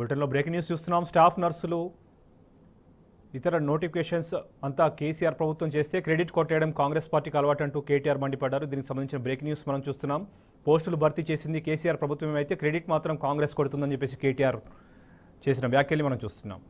బులెటిన్లో breaking news చూస్తున్నాం. Staff నర్సులు ఇతర నోటిఫికేషన్స్ అంతా కేసీఆర్ ప్రభుత్వం చేస్తే క్రెడిట్ కొట్టేయడం కాంగ్రెస్ పార్టీకి అలవాటు అంటూ కేటీఆర్ మండిపడ్డారు. దీనికి సంబంధించిన బ్రేకింగ్ న్యూస్ మనం చూస్తున్నాం. పోస్టులు భర్తీ చేసింది కేసీఆర్ ప్రభుత్వం అయితే క్రెడిట్ మాత్రం కాంగ్రెస్ కొడుతుందని చెప్పేసి కేటీఆర్ చేసిన వ్యాఖ్యల్ని మనం చూస్తున్నాం.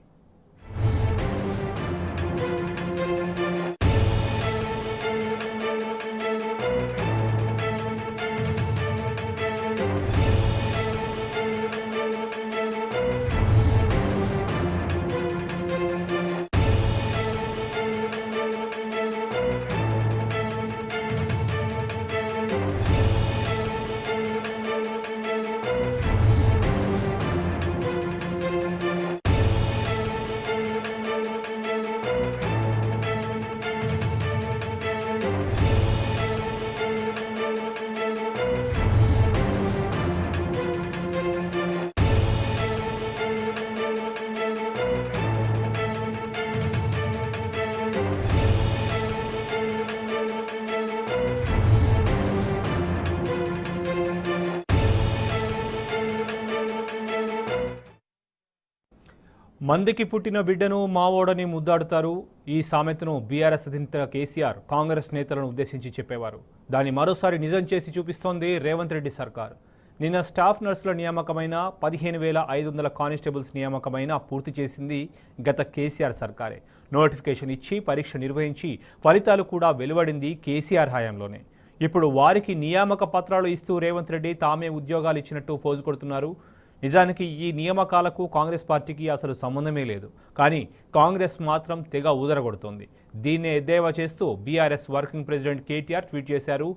మందికి పుట్టిన బిడ్డను మావోడని ముద్దాడుతారు. ఈ సామెతను బీఆర్ఎస్ అధినేత కేసీఆర్ కాంగ్రెస్ నేతలను ఉద్దేశించి చెప్పేవారు. దాన్ని మరోసారి నిజం చేసి చూపిస్తోంది రేవంత్ రెడ్డి సర్కార్. నిన్న స్టాఫ్ నర్సుల నియామకమైన 15,500 కానిస్టేబుల్స్ నియామకమైన పూర్తి చేసింది గత కేసీఆర్ సర్కారే. నోటిఫికేషన్ ఇచ్చి పరీక్ష నిర్వహించి ఫలితాలు కూడా వెలువడింది కేసీఆర్ హయాంలోనే. ఇప్పుడు వారికి నియామక పత్రాలు ఇస్తూ రేవంత్ రెడ్డి తామే ఉద్యోగాలు ఇచ్చినట్టు ఫోజు కొడుతున్నారు. నిజానికి ఈ నియామకాలకు కాంగ్రెస్ పార్టీకి అసలు సంబంధమే లేదు. కానీ కాంగ్రెస్ మాత్రం తెగ ఊదరగొడుతోంది. దీన్నే ఎద్దేవా చేస్తూ BRS working president KTR tweet చేశారు.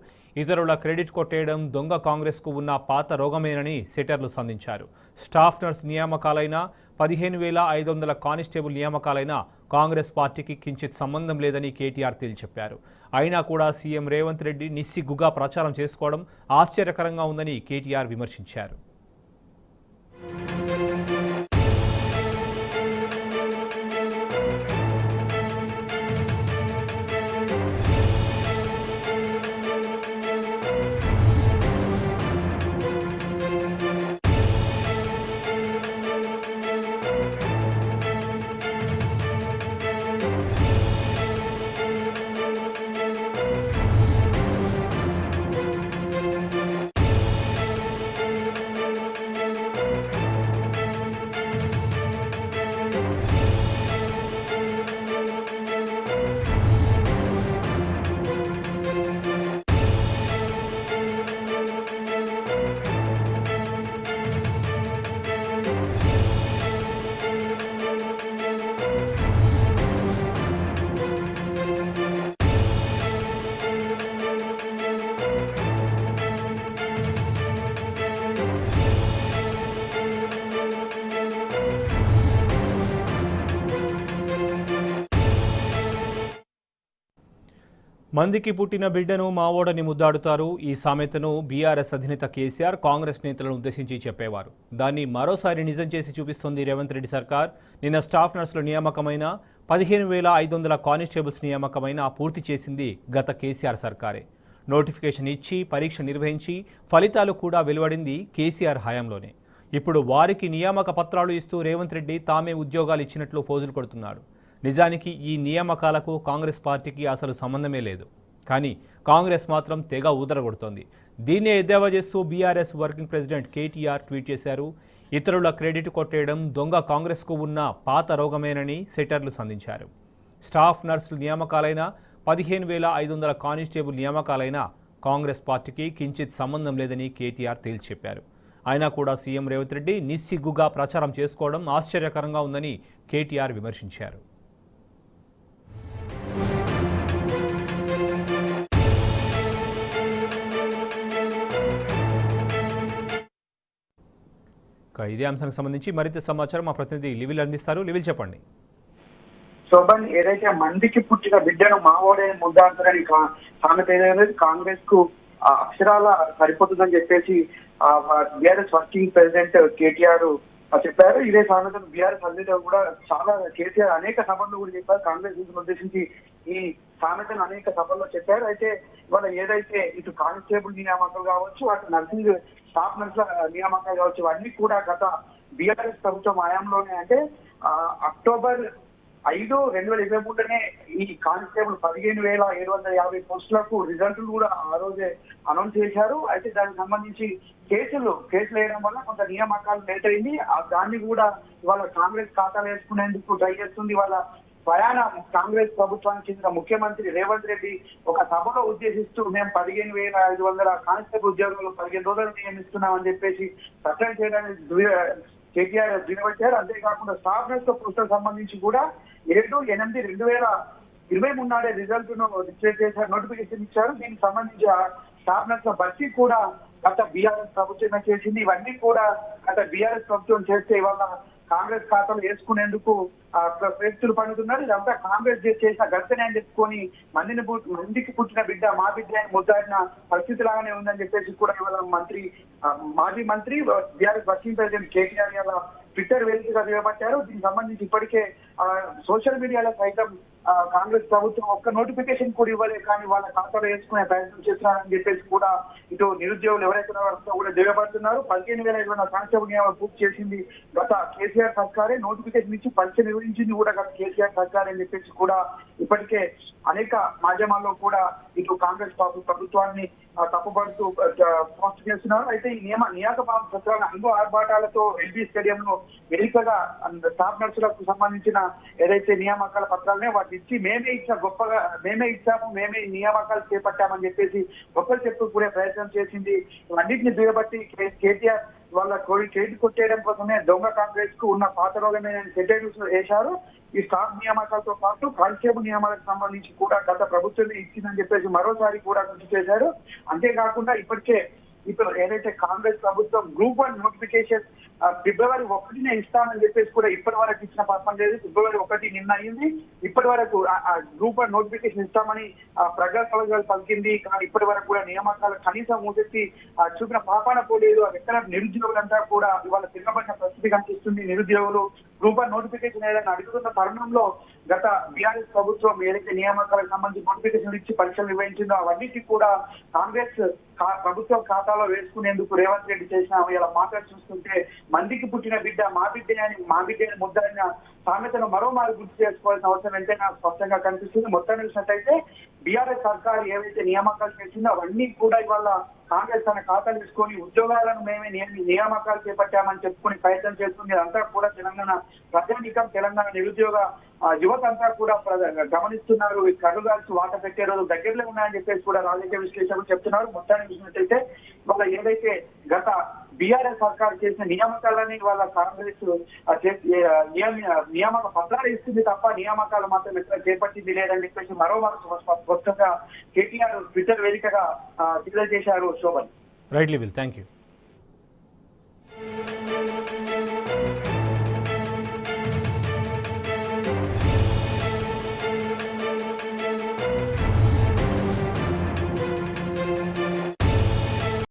ఇతరుల క్రెడిట్ కొట్టేయడం దొంగ కాంగ్రెస్కు ఉన్న పాత రోగమేనని సెటర్లు సంధించారు. స్టాఫ్ నర్స్ నియామకాలైనా 15,500 కానిస్టేబుల్ నియామకాలైనా కాంగ్రెస్ పార్టీకి కించిత్ సంబంధం లేదని కేటీఆర్ తేల్చెప్పారు. అయినా కూడా సీఎం రేవంత్ రెడ్డి నిస్సిగ్గుగా ప్రచారం చేసుకోవడం ఆశ్చర్యకరంగా ఉందని కేటీఆర్ విమర్శించారు. మందికి పుట్టిన బిడ్డను మావోడని ముద్దాడుతారు. ఈ సామెతను బీఆర్ఎస్ అధినేత కేసీఆర్ కాంగ్రెస్ నేతలను ఉద్దేశించి చెప్పేవారు. దాన్ని మరోసారి నిజం చేసి చూపిస్తోంది రేవంత్ రెడ్డి సర్కార్. నిన్న స్టాఫ్ నర్సుల నియామకమైన 15,500 కానిస్టేబుల్స్ నియామకమైన పూర్తి చేసింది గత కేసీఆర్ సర్కారే. నోటిఫికేషన్ ఇచ్చి పరీక్ష నిర్వహించి ఫలితాలు కూడా వెలువడింది కేసీఆర్ హయాంలోనే. ఇప్పుడు వారికి నియామక పత్రాలు ఇస్తూ రేవంత్ రెడ్డి తామే ఉద్యోగాలు ఇచ్చినట్లు ఫోజులు కొడుతున్నాడు. నిజానికి ఈ నియామకాలకు కాంగ్రెస్ పార్టీకి అసలు సంబంధమే లేదు. కానీ కాంగ్రెస్ మాత్రం తెగ ఊదరగొడుతోంది. దీన్నే ఎద్దేవా చేస్తూ BRS working president KTR tweet చేశారు. ఇతరుల క్రెడిట్ కొట్టేయడం దొంగ కాంగ్రెస్కు ఉన్న పాత రోగమేనని సెటర్లు సంధించారు. స్టాఫ్ నర్సుల నియామకాలైన 15,500 కానిస్టేబుల్ నియామకాలైన కాంగ్రెస్ పార్టీకి కించిత్ సంబంధం లేదని కేటీఆర్ తేల్చెప్పారు. అయినా కూడా సీఎం రేవంత్ రెడ్డి నిస్సిగ్గుగా ప్రచారం చేసుకోవడం ఆశ్చర్యకరంగా ఉందని కేటీఆర్ విమర్శించారు. ఇదే అంశానికి సంబంధించి మరింత సమాచారం మా ప్రతినిధి లివిల్ అందిస్తారు. లివిల్ చెప్పండి. శోభన్, ఏదైతే మందికి పుట్టిన బిడ్డను మావోడే ముద్దాంతరని సామెత ఏదైతే కాంగ్రెస్ కు అక్షరాల సరిపోతుందని చెప్పేసి బీఆర్ఎస్ వర్కింగ్ ప్రెసిడెంట్ కేటీఆర్ చెప్పారు. ఇదే సామెతను బీఆర్ఎస్ అధినేత కూడా చాలా కేసీఆర్ అనేక సభల్లో కూడా చెప్పారు. కాంగ్రెస్ ఉద్దేశించి ఈ సామెతను అనేక సభల్లో చెప్పారు. అయితే ఇవాళ ఏదైతే ఇటు కానిస్టేబుల్ నియామకాలు కావచ్చు, అటు నర్సింగ్ స్టాఫ్ నర్సుల నియామకాలు కావచ్చు, అన్ని కూడా గత బీఆర్ఎస్ ప్రభుత్వం హయాంలోనే అంటే అక్టోబర్ 5, 2023లోనే ఈ కానిస్టేబుల్ 15,750 పోస్టులకు రిజల్ట్లు కూడా ఆ రోజే అనౌన్స్ చేశారు. అయితే దానికి సంబంధించి కేసులు వేయడం వల్ల కొంత నియామకాలు లేట్ అయింది. దాన్ని కూడా ఇవాళ కాంగ్రెస్ ఖాతాలు వేసుకునేందుకు ట్రై చేస్తుంది. వాళ్ళ స్వయాన కాంగ్రెస్ ప్రభుత్వానికి చెందిన ముఖ్యమంత్రి రేవంత్ రెడ్డి ఒక సభలో ఉద్దేశిస్తూ మేము 15,500 కానిస్టేబుల్ ఉద్యోగులు 15 రోజులు నియమిస్తున్నామని చెప్పేసి ప్రకటన చేయడానికి కేటీఆర్ దిగబట్టారు. అంతేకాకుండా స్టాఫ్ నర్స్ పోస్టులకు సంబంధించి కూడా 7/8/2023 నాడే రిజల్ట్ ను డిక్లేర్ చేశారు, నోటిఫికేషన్ ఇచ్చారు. దీనికి సంబంధించి స్టాఫ్ నర్స్ భర్తీ కూడా గత బీఆర్ఎస్ ప్రభుత్వం చేసింది. ఇవన్నీ కూడా గత బీఆర్ఎస్ ప్రభుత్వం చేస్తే ఇవాళ కాంగ్రెస్ ఖాతాలు వేసుకునేందుకు ప్రయత్నాలు పడుతున్నారు. ఇదంతా కాంగ్రెస్ చేసిన ఘటన అని చెప్పుకొని మందికి పుట్టిన బిడ్డ మా బిడ్డ అని ముద్దాడిన పరిస్థితి లాగానే ఉందని చెప్పేసి కూడా ఇవాళ మాజీ మంత్రి బీఆర్ఎస్ వర్కింగ్ ప్రెసిడెంట్ కేటీఆర్ ఇలా ట్విట్టర్ వేదికగా చేపట్టారు. దీనికి సంబంధించి ఇప్పటికే సోషల్ మీడియాలో సైతం కాంగ్రెస్ ప్రభుత్వం ఒక్క నోటిఫికేషన్ కూడా ఇవ్వలేదు, కానీ వాళ్ళ ఖాతాలో వేసుకునే ప్రయత్నం చేస్తున్నారని చెప్పేసి కూడా ఇటు నిరుద్యోగులు ఎవరైతే ఉన్నారో కూడా దిగబడుతున్నారు. 15,500 కానిస్టేబుల్ నియామకాలు పూర్తి చేసింది గత కేసీఆర్ సర్కారే. నోటిఫికేషన్ ఇచ్చి పరీక్ష నిర్వహించింది కూడా గత కేసీఆర్ సర్కార్ అని చెప్పేసి కూడా ఇప్పటికే అనేక మాధ్యమాల్లో కూడా ఇటు కాంగ్రెస్ ప్రభుత్వాన్ని తప్పుపడుతూ పోస్ట్ చేస్తున్నారు. అయితే ఈ నియామక పత్రాల అంగు ఆర్భాటాలతో ఎల్బీ స్టేడియంలో వేదికగా స్టాఫ్ నర్సులకు సంబంధించిన ఏదైతే నియామకాల పత్రాలనే వాటిని ఇచ్చి మేమే ఇచ్చాము మేమే నియామకాలు చేపట్టామని చెప్పేసి గొప్పలు చెప్పుకునే ప్రయత్నం చేసింది. అన్నింటినీ దిగబట్టి కేటీఆర్ వాళ్ళ చేతి కొట్టేయడం కోసమే దొంగ కాంగ్రెస్ కు ఉన్న పాత రోగమే సెంటెన్స్ వేశారు. ఈ స్టాఫ్ నియామకాలతో పాటు కానిస్టేబుల్ నియామకాలకు సంబంధించి కూడా గత ప్రభుత్వమే ఇచ్చిందని చెప్పేసి మరోసారి కూడా గుర్తు చేశారు. అంతేకాకుండా ఇప్పుడు ఏదైతే కాంగ్రెస్ ప్రభుత్వం గ్రూప్ 1 నోటిఫికేషన్ ఫిబ్రవరి 1నే ఇస్తామని చెప్పేసి కూడా ఇప్పటి వరకు ఇచ్చిన పాపం లేదు. ఫిబ్రవరి 1 నిన్న అయింది. ఇప్పటి వరకు గ్రూప్ 1 నోటిఫికేషన్ ఇస్తామని ప్రజాకళలు పలికింది, కానీ ఇప్పటి వరకు కూడా నియామకాలు కనీసం మూసెత్తి చూపిన పాపాన పోలేదు. ఎక్కడ నిరుద్యోగులంతా కూడా ఇవాళ తిరగబడిన పరిస్థితి కనిపిస్తుంది. నిరుద్యోగులు గ్రూప్ 1 నోటిఫికేషన్ ఏదైనా అడుగుతున్న తరుణంలో గత బీఆర్ఎస్ ప్రభుత్వం ఏదైతే నియామకాలకు సంబంధించి నోటిఫికేషన్ ఇచ్చి పరీక్షలు నిర్వహించిందో అవన్నిటికీ కూడా కాంగ్రెస్ ప్రభుత్వ ఖాతాలో వేసుకునేందుకు రేవంత్ రెడ్డి చేసిన ఇలా మాటలు చూస్తుంటే మందికి పుట్టిన బిడ్డ మా బిడ్డని ముద్దాడిన సామెతను మరోమారు గుర్తు చేసుకోవాల్సిన అవసరం ఎంతైనా స్పష్టంగా కనిపిస్తుంది. మొత్తం చూసినట్టయితే బీఆర్ఎస్ సర్కార్ ఏవైతే నియామకాలు చేసిందో అవన్నీ కూడా ఇవాళ కాంగ్రెస్ తన ఖాతాలు తీసుకొని ఉద్యోగాలను మేమే నియామకాలు చేపట్టామని చెప్పుకుని ప్రయత్నం చేస్తుంది. అంతా కూడా తెలంగాణ ప్రజానీకం, తెలంగాణ నిరుద్యోగ యువత అంతా కూడా గమనిస్తున్నారు. కడుగాల్సి వాత పెట్టే రోజు దగ్గరలో ఉన్నాయని చెప్పేసి కూడా రాజకీయ విశ్లేషకులు చెప్తున్నారు. మొత్తాన్ని చూసినట్టయితే వాళ్ళ ఏదైతే గత బీఆర్ఎస్ సర్కార్ చేసిన నియామకాలని వాళ్ళ కాంగ్రెస్ నియామక పత్రాలు ఇస్తుంది తప్ప నియామకాలు మాత్రం ఎక్కడ చేపట్టింది లేదని చెప్పేసి మరోమారు స్పష్టంగా కేటీఆర్ ట్విట్టర్ వేదికగా డిక్లేర్ చేశారు. శోభన్. రైట్ లివిల్, థ్యాంక్ యూ.